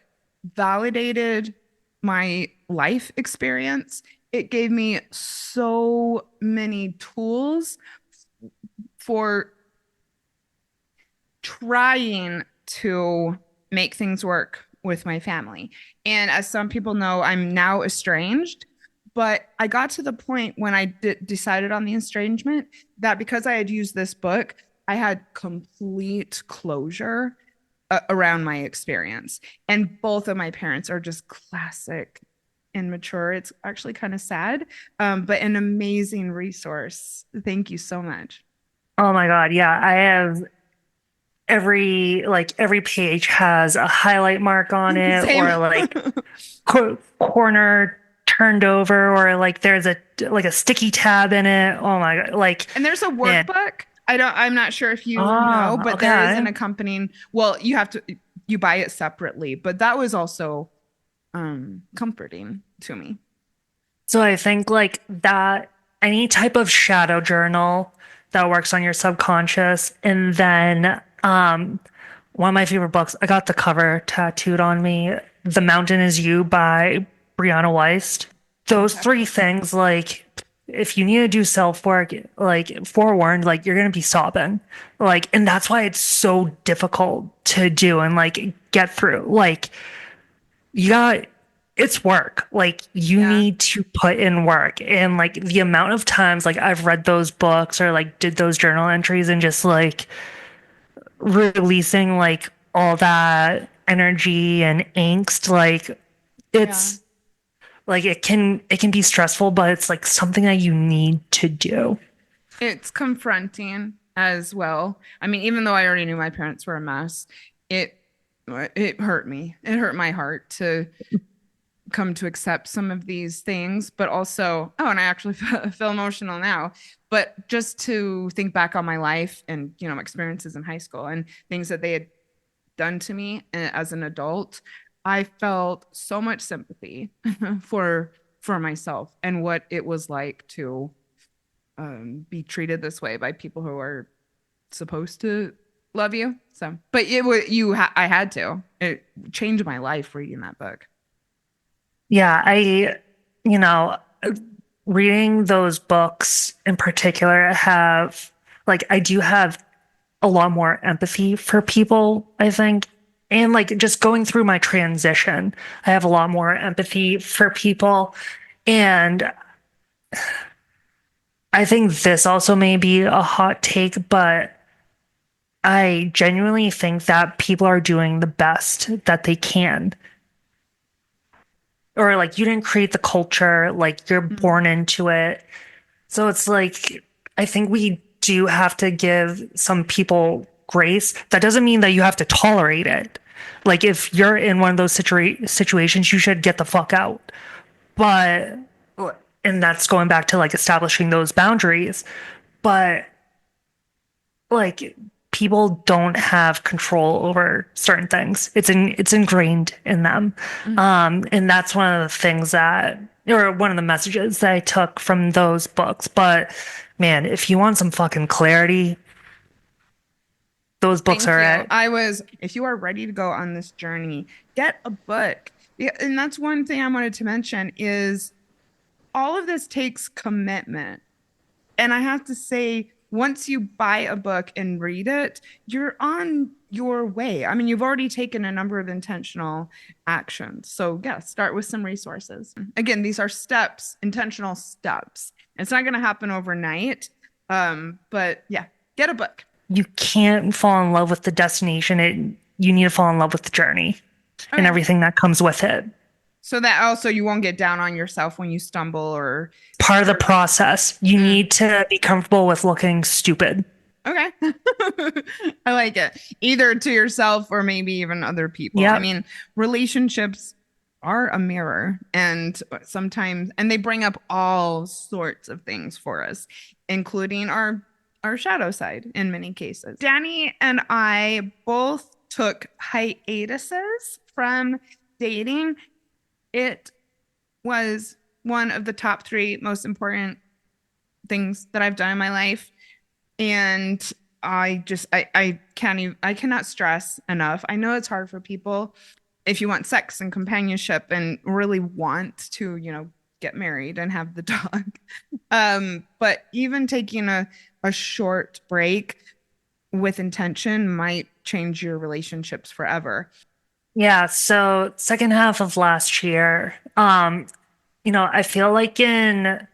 validated my life experience. It gave me so many tools for trying to make things work with my family. And as some people know, I'm now estranged. But I got to the point when I decided on the estrangement that because I had used this book, I had complete closure around my experience. And both of my parents are just classic immature. It's actually kind of sad, but an amazing resource. Thank you so much. Oh my God. Yeah. I have every page has a highlight mark on it Same. or like corner turned over or like there's a sticky tab in it. Oh my God. Like, and there's a man. workbook. I'm not sure if you know, but okay. there is an accompanying, well, you buy it separately, but that was also comforting to me. So I think like that any type of shadow journal that works on your subconscious. And then one of my favorite books, I got the cover tattooed on me, The Mountain Is You by Brianna Weist. Those three things, like if you need to do self-work, like forewarned, like you're gonna be sobbing. Like, and that's why it's so difficult to do and like get through. Like you got it's work. Like you need to put in work. And like the amount of times like I've read those books or like did those journal entries and just like releasing like all that energy and angst, like it's like it can be stressful, but it's like something that you need to do. It's confronting as well. I mean, even though I already knew my parents were a mess, it hurt me. It hurt my heart to come to accept some of these things, but also, and I actually feel emotional now, but just to think back on my life and, my experiences in high school and things that they had done to me as an adult, I felt so much sympathy for myself and what it was like to be treated this way by people who are supposed to love you. So, but I had to. It changed my life reading that book. Yeah, reading those books in particular I do have a lot more empathy for people, I think. And like just going through my transition, I have a lot more empathy for people. And I think this also may be a hot take, but I genuinely think that people are doing the best that they can. Or like you didn't create the culture, like you're born into it. So it's like, I think we do have to give some people grace. That doesn't mean that you have to tolerate it. Like if you're in one of those situations, you should get the fuck out. But, and that's going back to like establishing those boundaries. But like people don't have control over certain things. It's ingrained in them. And that's one of the things that, or one of the messages that I took from those books. But man, if you want some fucking clarity, those books Thank are you. If you are ready to go on this journey, get a book. Yeah, and that's one thing I wanted to mention is all of this takes commitment. And I have to say, once you buy a book and read it, you're on your way. I mean, you've already taken a number of intentional actions. So yeah, start with some resources. Again, these are steps, intentional steps. It's not going to happen overnight. But yeah, get a book. You can't fall in love with the destination. You need to fall in love with the journey and everything that comes with it. So that also you won't get down on yourself when you stumble or part of the process. You need to be comfortable with looking stupid. Okay. I like it. Either to yourself or maybe even other people. Yep. I mean, relationships are a mirror and sometimes they bring up all sorts of things for us, including our shadow side in many cases. Dani and I both took hiatuses from dating. It was one of the top 3 most important things that I've done in my life. And I cannot stress enough. I know it's hard for people if you want sex and companionship and really want to, get married and have the dog. But even taking a short break with intention might change your relationships forever. Yeah, so second half of last year, I feel like in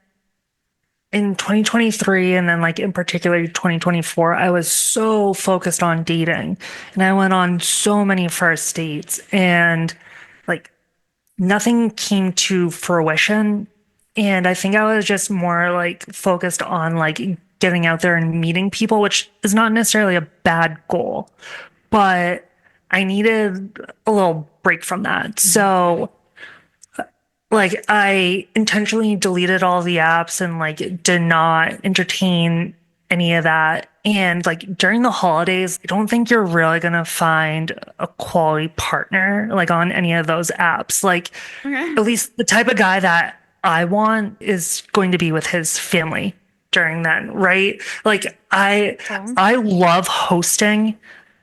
2023 and then like in particular 2024, I was so focused on dating and I went on so many first dates and like nothing came to fruition. And I think I was just more like focused on like getting out there and meeting people, which is not necessarily a bad goal, but I needed a little break from that. So like I intentionally deleted all the apps and like did not entertain any of that. And like during the holidays, I don't think you're really going to find a quality partner like on any of those apps. Like at least the type of guy that I want is going to be with his family during then, right? Like I love hosting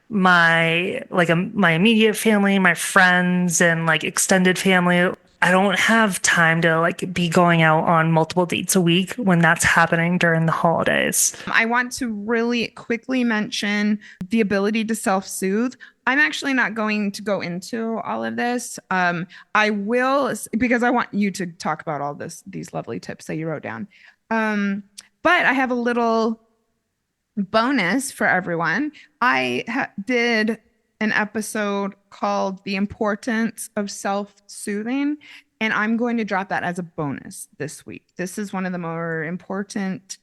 my immediate family, my friends, and like extended family. I don't have time to like be going out on multiple dates a week when that's happening during the holidays. I want to really quickly mention the ability to self-soothe. I'm actually not going to go into all of this. I will, because I want you to talk about all these lovely tips that you wrote down. But I have a little bonus for everyone. I did an episode called The Importance of Self-Soothing, and I'm going to drop that as a bonus this week. This is one of the more important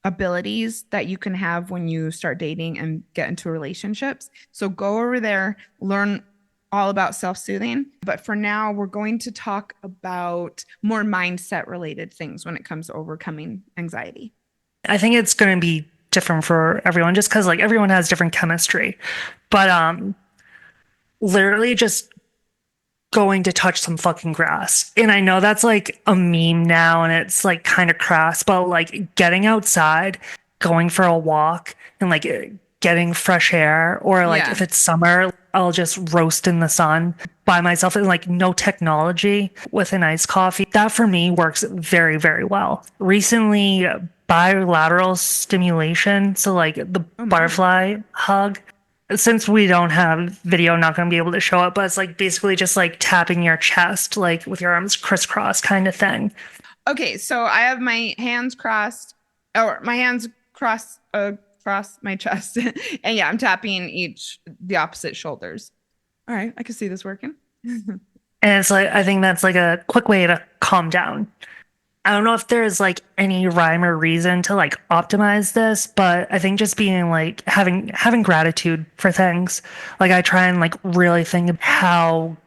abilities that you can have when you start dating and get into relationships. So go over there, learn all about self-soothing. But for now, we're going to talk about more mindset related things when it comes to overcoming anxiety. I think it's going to be different for everyone just because like everyone has different chemistry, but literally just going to touch some fucking grass. And I know that's like a meme now and it's like kind of crass, but like getting outside, going for a walk and like getting fresh air, or like if it's summer, I'll just roast in the sun by myself and like no technology with an iced coffee. That for me works very, very well. Recently, bilateral stimulation, so like the butterfly hug. Since we don't have video, I'm not going to be able to show it, but it's like basically just like tapping your chest, like with your arms crisscross kind of thing. Okay, so I have my hands crossed, or my hands crossed across my chest, and yeah, I'm tapping the opposite shoulders. All right, I can see this working. And it's like, I think that's like a quick way to calm down. I don't know if there's like any rhyme or reason to like optimize this, but I think just being like having gratitude for things. Like I try and like really think of how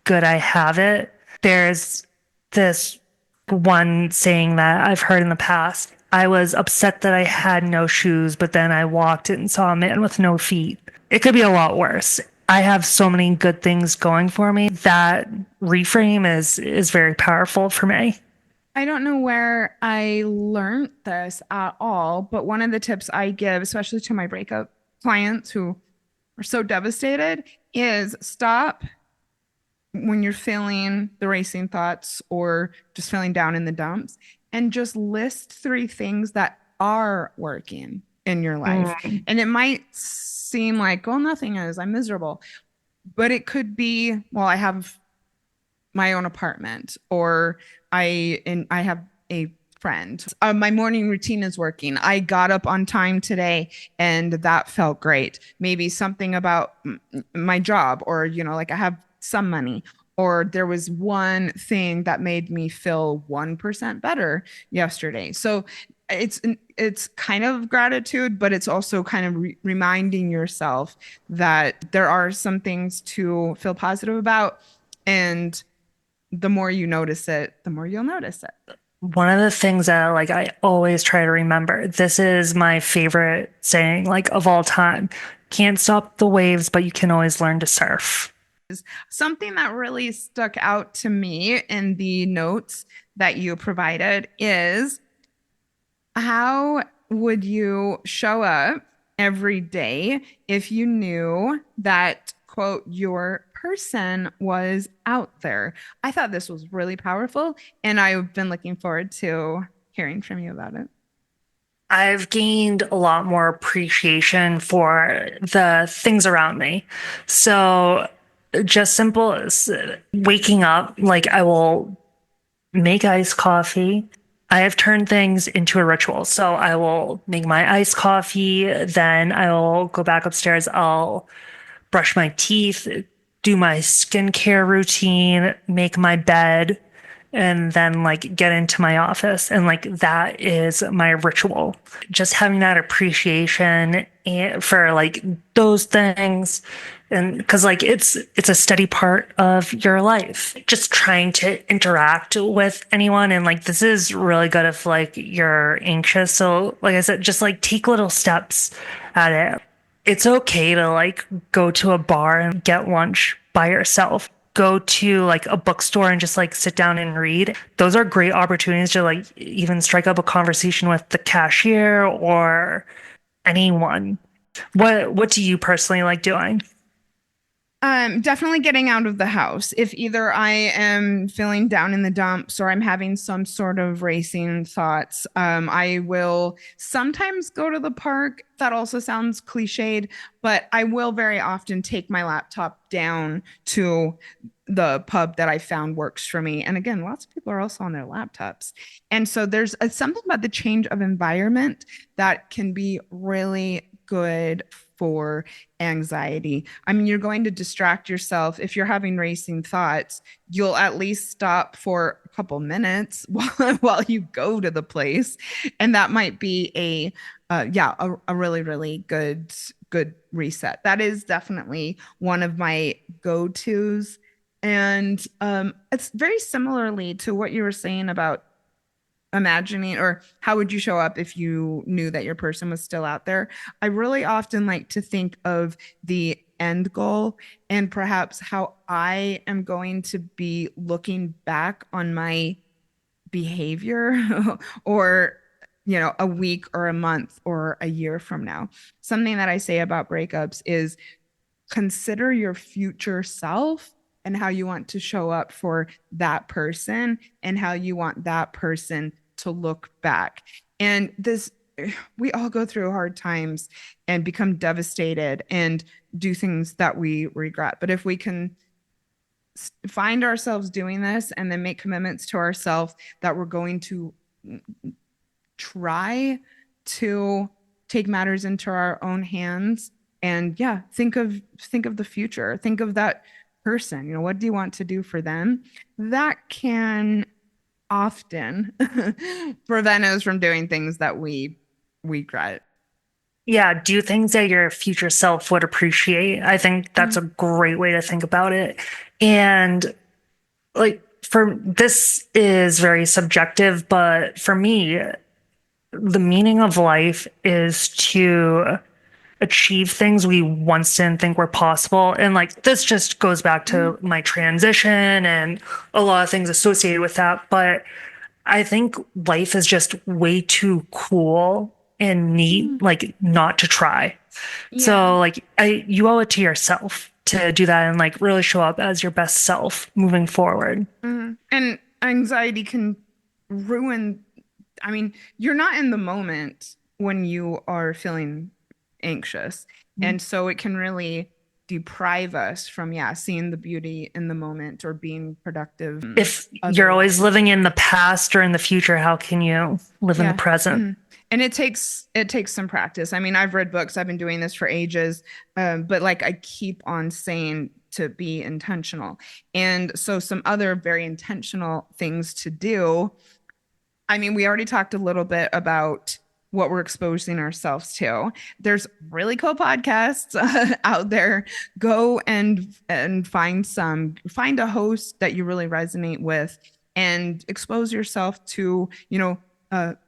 good I have it. There's this one saying that I've heard in the past. I was upset that I had no shoes, but then I walked and saw a man with no feet. It could be a lot worse. I have so many good things going for me. That reframe is very powerful for me. I don't know where I learned this at all, but one of the tips I give, especially to my breakup clients who are so devastated, is stop when you're feeling the racing thoughts or just feeling down in the dumps and just list three things that are working in your life. And it might seem like, oh, nothing is, I'm miserable. But it could be, well, I have my own apartment, or I have a friend. My morning routine is working. I got up on time today and that felt great. Maybe something about my job, or, like I have some money, or there was one thing that made me feel 1% better yesterday. So it's kind of gratitude, but it's also kind of reminding yourself that there are some things to feel positive about. And the more you notice it, the more you'll notice it. One of the things that I always try to remember, this is my favorite saying of all time. Can't stop the waves, but you can always learn to surf. Something that really stuck out to me in the notes that you provided is, how would you show up every day if you knew that, quote, your person was out there? I thought this was really powerful, and I've been looking forward to hearing from you about it. I've gained a lot more appreciation for the things around me. So just simple as waking up, I will make iced coffee. I have turned things into a ritual. So I will make my iced coffee, then I will go back upstairs. I'll brush my teeth, do my skincare routine, make my bed, and then get into my office. And that is my ritual. Just having that appreciation for those things. And because it's a steady part of your life. Just trying to interact with anyone. And this is really good if you're anxious. So like I said, just take little steps at it. It's okay to go to a bar and get lunch by yourself. Go to a bookstore and just sit down and read. Those are great opportunities to even strike up a conversation with the cashier or anyone. What do you personally like doing? Definitely getting out of the house. If either I am feeling down in the dumps or I'm having some sort of racing thoughts, I will sometimes go to the park. That also sounds cliched, but I will very often take my laptop down to the pub that I found works for me. And again, lots of people are also on their laptops. And so there's something about the change of environment that can be really good for anxiety. I mean, you're going to distract yourself. If you're having racing thoughts, you'll at least stop for a couple minutes while you go to the place. And that might be a really, really good reset. That is definitely one of my go-tos. And it's very similarly to what you were saying about imagining, or how would you show up if you knew that your person was still out there. I really often like to think of the end goal and perhaps how I am going to be looking back on my behavior or a week or a month or a year from now. Something that I say about breakups is consider your future self and how you want to show up for that person and how you want that person to look back. And we all go through hard times and become devastated and do things that we regret. But if we can find ourselves doing this and then make commitments to ourselves that we're going to try to take matters into our own hands, and think of the future, think of that person, what do you want to do for them? That can often prevent us from doing things that we regret. Yeah, do things that your future self would appreciate. I think that's a great way to think about it. And for this is very subjective, but for me, the meaning of life is to achieve things we once didn't think were possible. And like this just goes back to my transition and a lot of things associated with that. But I think life is just way too cool and neat, like not to try. Yeah. So like you owe it to yourself to do that and like really show up as your best self moving forward. And anxiety can ruin, I mean, you're not in the moment when you are feeling anxious. And so it can really deprive us from, seeing the beauty in the moment or being productive. If you're always living in the past or in the future, how can you live in the present? And it takes some practice. I mean, I've read books, I've been doing this for ages, but like I keep on saying to be intentional. And so some other very intentional things to do. I mean, we already talked a little bit about what we're exposing ourselves to. There's really cool podcasts out there. Go and find a host that you really resonate with and expose yourself to,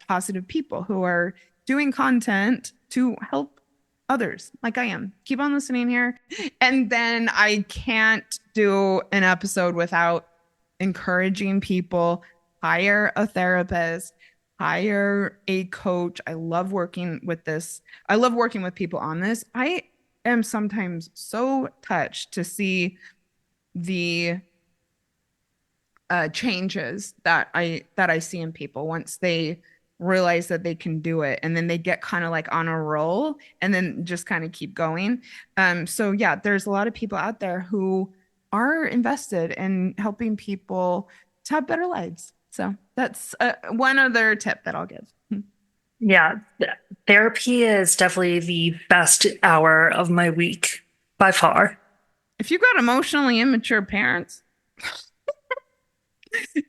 positive people who are doing content to help others like I am. Keep on listening here. And then I can't do an episode without encouraging people, hire a therapist, hire a coach. I love working with this. I love working with people on this. I am sometimes so touched to see the changes that I see in people once they realize that they can do it, and then they get kind of like on a roll and then just kind of keep going. So yeah, there's a lot of people out there who are invested in helping people to have better lives. So that's one other tip that I'll give. Yeah, therapy is definitely the best hour of my week by far. If you've got emotionally immature parents,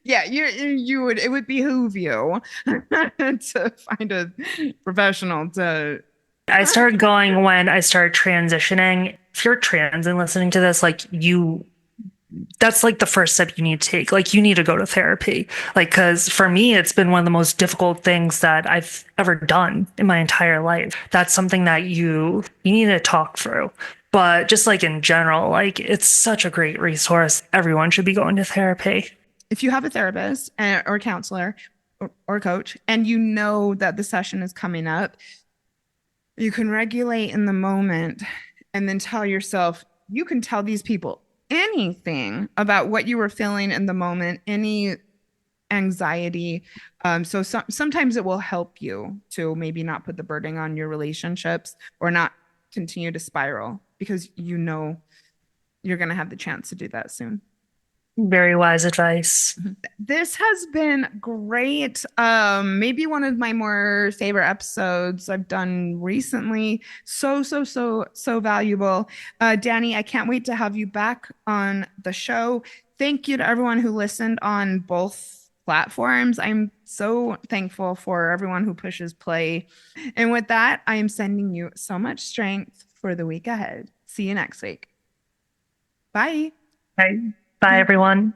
yeah, it would behoove you to find a professional to. I started going when I started transitioning. If you're trans and listening to this, that's like the first step you need to take. Like you need to go to therapy. Like, cause for me, it's been one of the most difficult things that I've ever done in my entire life. That's something that you need to talk through. But just like in general, like it's such a great resource. Everyone should be going to therapy. If you have a therapist or counselor or coach, and you know that the session is coming up, you can regulate in the moment and then tell yourself, you can tell these people anything about what you were feeling in the moment, any anxiety. So sometimes it will help you to maybe not put the burden on your relationships or not continue to spiral, because you know you're going to have the chance to do that soon. Very wise advice. This has been great. Maybe one of my more favorite episodes I've done recently. So valuable. Dani, I can't wait to have you back on the show. Thank you to everyone who listened on both platforms. I'm so thankful for everyone who pushes play. And with that, I am sending you so much strength for the week ahead. See you next week. Bye. Bye. Bye, everyone.